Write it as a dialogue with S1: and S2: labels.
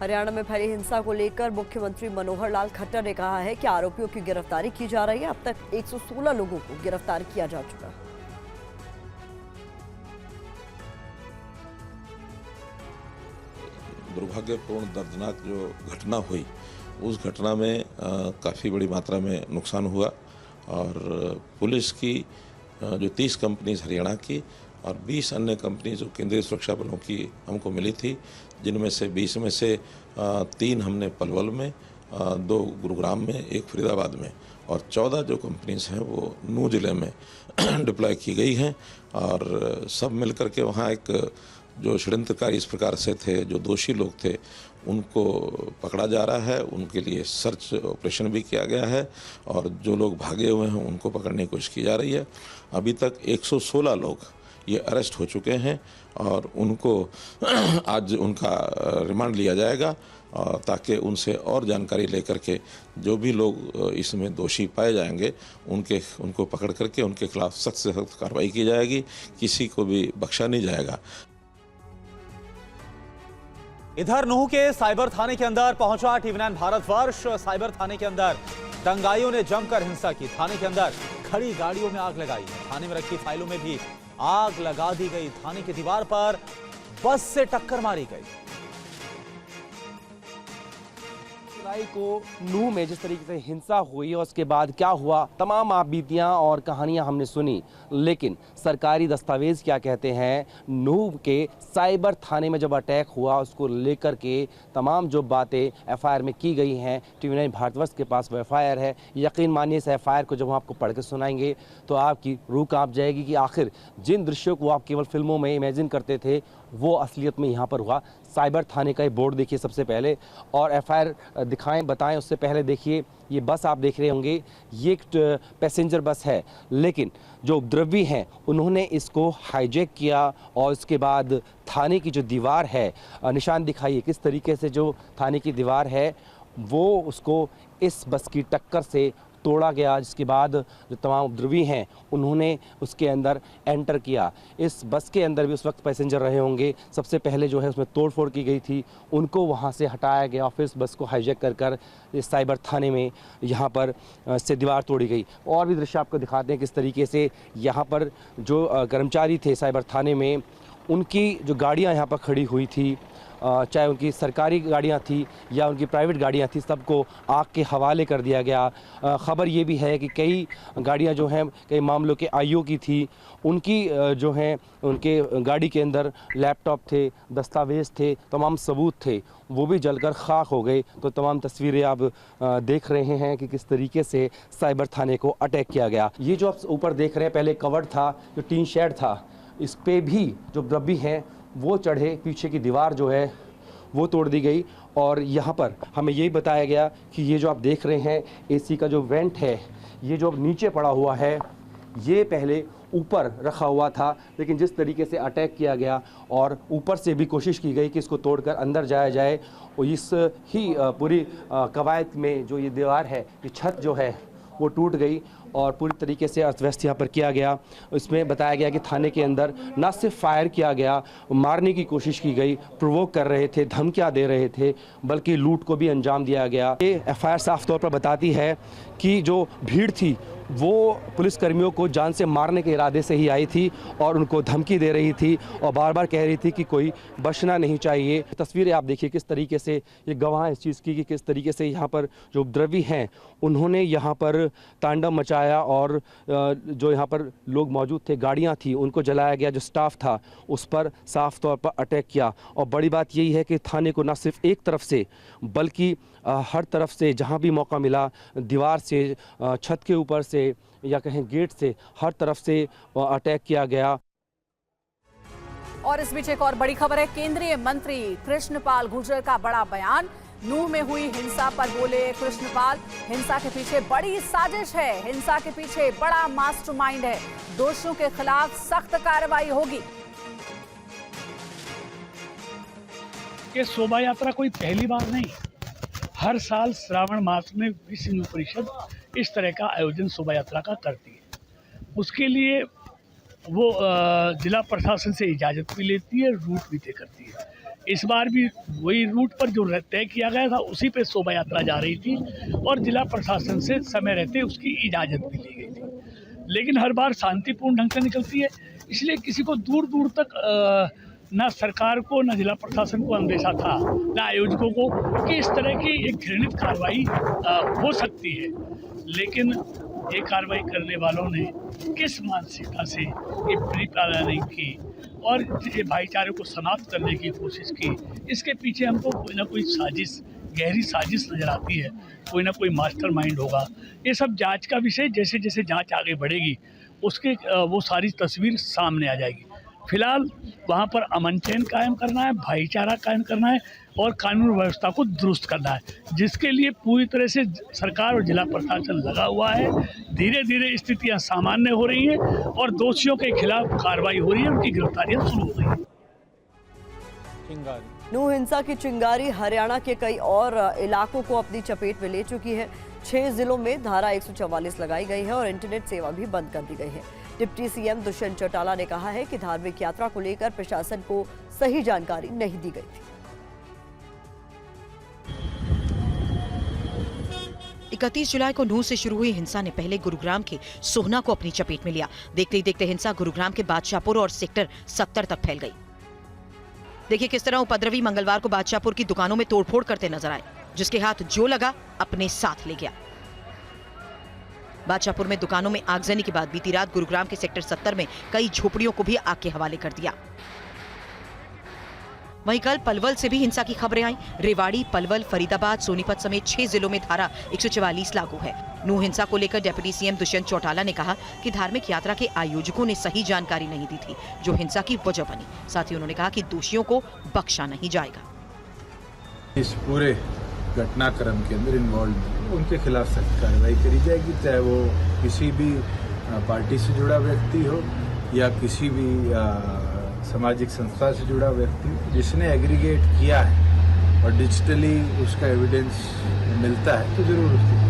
S1: हरियाणा में फैली हिंसा को लेकर मुख्यमंत्री मनोहर लाल खट्टर ने कहा है कि आरोपियों की गिरफ्तारी की जा रही है। अब तक 116 लोगों को गिरफ्तार किया जा चुका है।
S2: दुर्भाग्यपूर्ण दर्दनाक जो घटना हुई, उस घटना में काफ़ी बड़ी मात्रा में नुकसान हुआ और पुलिस की जो 30 कंपनीज हरियाणा की और 20 अन्य कंपनी जो केंद्रीय सुरक्षा बलों की हमको मिली थी, जिनमें से 20 में से 3 हमने पलवल में, 2 गुरुग्राम में, 1 फरीदाबाद में और 14 जो कंपनीज हैं वो नूह जिले में डिप्लॉय की गई हैं। और सब मिलकर के वहाँ एक जो षड्यंत्रकारी इस प्रकार से थे, जो दोषी लोग थे, उनको पकड़ा जा रहा है। उनके लिए सर्च ऑपरेशन भी किया गया है और जो लोग भागे हुए हैं उनको पकड़ने की कोशिश की जा रही है। अभी तक 116 लोग ये अरेस्ट हो चुके हैं और उनको आज उनका रिमांड लिया जाएगा ताकि उनसे और जानकारी लेकर के जो भी लोग इसमें दोषी पाए जाएंगे उनको पकड़ करके उनके खिलाफ सख्त से सख्त कार्रवाई की जाएगी। किसी को भी बख्शा नहीं जाएगा।
S3: इधर नूह के साइबर थाने के अंदर पहुंचा TV9 भारतवर्ष। साइबर थाने के अंदर दंगाइयों ने जमकर हिंसा की। थाने के अंदर खड़ी गाड़ियों में आग लगाई। थाने में रखी फाइलों में भी आग लगा दी गई। थाने की दीवार पर बस से टक्कर मारी गई।
S4: जुलाई को नूह में जिस तरीके से हिंसा हुई और उसके बाद क्या हुआ, तमाम आपबीतियां और कहानियां हमने सुनी, लेकिन सरकारी दस्तावेज क्या कहते हैं? नूह के साइबर थाने में जब अटैक हुआ उसको लेकर के तमाम जो बातें FIR में की गई हैं, TV9 भारतवर्ष के पास वो FIR है। यकीन मानिए इस FIR को जब हम आपको पढ़ के सुनाएंगे तो आपकी रूह कांप जाएगी कि आखिर जिन दृश्यों को आप केवल फिल्मों में इमेजिन करते थे वो असलियत में यहाँ पर हुआ। साइबर थाने का ये बोर्ड देखिए सबसे पहले और FIR दिखाएं बताएं उससे पहले देखिए ये बस आप देख रहे होंगे, ये एक पैसेंजर बस है, लेकिन जो उपद्रवी हैं उन्होंने इसको हाईजैक किया और उसके बाद थाने की जो दीवार है, निशान दिखाइए किस तरीके से जो थाने की दीवार है वो उसको इस बस की टक्कर से तोड़ा गया, जिसके बाद जो तमाम उपद्रवी हैं उन्होंने उसके अंदर एंटर किया। इस बस के अंदर भी उस वक्त पैसेंजर रहे होंगे। सबसे पहले जो है उसमें तोड़फोड़ की गई थी, उनको वहाँ से हटाया गया, फिर इस बस को हाईजैक कर इस साइबर थाने में यहाँ पर से दीवार तोड़ी गई। और भी दृश्य आपको दिखाते हैं किस तरीके से यहाँ पर जो कर्मचारी थे साइबर थाने में, उनकी जो गाड़ियाँ यहाँ पर खड़ी हुई थी, चाहे उनकी सरकारी गाड़ियां थी या उनकी प्राइवेट गाड़ियां थी, सबको आग के हवाले कर दिया गया। ख़बर ये भी है कि कई गाड़ियां जो हैं कई मामलों के IO की थी, उनकी जो हैं उनके गाड़ी के अंदर लैपटॉप थे, दस्तावेज़ थे, तमाम सबूत थे, वो भी जलकर खाक हो गए। तो तमाम तस्वीरें आप देख रहे हैं कि किस तरीके से साइबर थाने को अटैक किया गया। ये जो आप ऊपर देख रहे हैं पहले कवर्ड था, जो टीन शेड था, इस पर भी जो उपद्रवी हैं वो चढ़े, पीछे की दीवार जो है वो तोड़ दी गई। और यहाँ पर हमें यही बताया गया कि ये जो आप देख रहे हैं AC का जो वेंट है, ये जो नीचे पड़ा हुआ है, ये पहले ऊपर रखा हुआ था, लेकिन जिस तरीके से अटैक किया गया और ऊपर से भी कोशिश की गई कि इसको तोड़कर अंदर जाया जाए, और इस ही पूरी कवायद में जो ये दीवार है, ये छत जो है वो टूट गई और पूरी तरीके से अर्थव्यस्त यहाँ पर किया गया। इसमें बताया गया कि थाने के अंदर न सिर्फ फायर किया गया, मारने की कोशिश की गई, प्रोवोक कर रहे थे, धमकियाँ दे रहे थे, बल्कि लूट को भी अंजाम दिया गया। ये FIR साफ तौर पर बताती है कि जो भीड़ थी वो पुलिसकर्मियों को जान से मारने के इरादे से ही आई थी और उनको धमकी दे रही थी और बार बार कह रही थी कि कोई बचना नहीं चाहिए। तस्वीरें आप देखिए किस तरीके से ये गवाह इस चीज़ की कि किस तरीके से यहाँ पर जो उपद्रवी हैं उन्होंने यहाँ पर तांडव मचाया और जो यहाँ पर लोग मौजूद थे, गाड़ियाँ थी, उनको जलाया गया, जो स्टाफ था उस पर साफ तौर पर अटैक किया। और बड़ी बात यही है कि थाने को न सिर्फ एक तरफ से बल्कि हर तरफ से जहाँ भी मौका मिला, दीवार से, छत के ऊपर से या कहें गेट से, हर तरफ से अटैक किया गया।
S5: और इस बीच एक और बड़ी खबर है। केंद्रीय मंत्री कृष्णपाल गुर्जर का बड़ा बयान। नूह में हुई हिंसा पर बोले कृष्णपाल, हिंसा के पीछे बड़ी साजिश है, हिंसा के पीछे बड़ा मास्टरमाइंड है, दोषियों के खिलाफ सख्त कार्रवाई होगी।
S6: ये शोभा यात्रा कोई पहली बार नहीं, हर साल श्रावण मास में विश्व हिंदू परिषद इस तरह का आयोजन शोभा यात्रा का करती है। उसके लिए वो जिला प्रशासन से इजाज़त भी लेती है, रूट भी तय करती है। इस बार भी वही रूट पर जो तय किया गया था उसी पे शोभा यात्रा जा रही थी और जिला प्रशासन से समय रहते उसकी इजाज़त भी ली गई थी, लेकिन हर बार शांतिपूर्ण ढंग से निकलती है। इसलिए किसी को दूर दूर तक न सरकार को न जिला प्रशासन को अंदेशा था न आयोजकों को कि इस तरह की एक घृणित कार्रवाई हो सकती है, लेकिन ये कार्रवाई करने वालों ने किस मानसिकता से ये प्री प्लानिंग की और ये भाईचारे को समाप्त करने की कोशिश की, इसके पीछे हमको कोई ना कोई साजिश, गहरी साजिश नज़र आती है, कोई ना कोई मास्टरमाइंड होगा। ये सब जांच का विषय, जैसे जैसे जांच आगे बढ़ेगी उसके वो सारी तस्वीर सामने आ जाएगी। फिलहाल वहाँ पर अमन चैन कायम करना है, भाईचारा कायम करना है और कानून व्यवस्था को दुरुस्त करना है, जिसके लिए पूरी तरह से सरकार और जिला प्रशासन लगा हुआ है। धीरे धीरे स्थितियाँ सामान्य हो रही हैं और दोषियों के खिलाफ कार्रवाई हो रही है, उनकी गिरफ्तारियाँ शुरू हो गई हैं।
S1: नूह हिंसा की चिंगारी हरियाणा के कई और इलाकों को अपनी चपेट में ले चुकी है। 6 जिलों में धारा 144 लगाई गई है और इंटरनेट सेवा भी बंद कर दी गई है। डिप्टी सीएम दुष्यंत चौटाला ने कहा है कि धार्मिक यात्रा को लेकर प्रशासन को सही जानकारी नहीं दी गई थी।
S7: 31 जुलाई को नूह से शुरू हुई हिंसा ने पहले गुरुग्राम के सोहना को अपनी चपेट में लिया। देखते ही देखते हिंसा गुरुग्राम के बादशाहपुर और सेक्टर 70 तक फैल गई। देखिए किस तरह उपद्रवी मंगलवार को बादशाहपुर की दुकानों में तोड़फोड़ करते नजर आए, जिसके हाथ जो लगा अपने साथ ले गया। बादशाहपुर में दुकानों में आगजनी के बाद बीती रात गुरुग्राम के सेक्टर 70 में कई झोपड़ियों को भी आग के हवाले कर दिया। वहीं कल पलवल से भी हिंसा की खबरें आई। रेवाड़ी, पलवल, फरीदाबाद, सोनीपत समेत 6 जिलों में धारा 144 लागू है। नूह हिंसा को लेकर डिप्टी सीएम दुष्यंत चौटाला ने कहा कि धार्मिक यात्रा के आयोजकों ने सही जानकारी नहीं दी थी, जो हिंसा की वजह बनी। साथ ही उन्होंने कहा कि दोषियों को बख्शा नहीं जाएगा।
S8: इस पूरे घटनाक्रम के अंदर इन्वॉल्व उनके खिलाफ सख्त कार्रवाई करी जाएगी, चाहे वो किसी भी पार्टी से जुड़ा व्यक्ति हो या किसी भी सामाजिक संस्था से जुड़ा व्यक्ति जिसने एग्रीगेट किया है और डिजिटली उसका एविडेंस मिलता है तो जरूर उसकी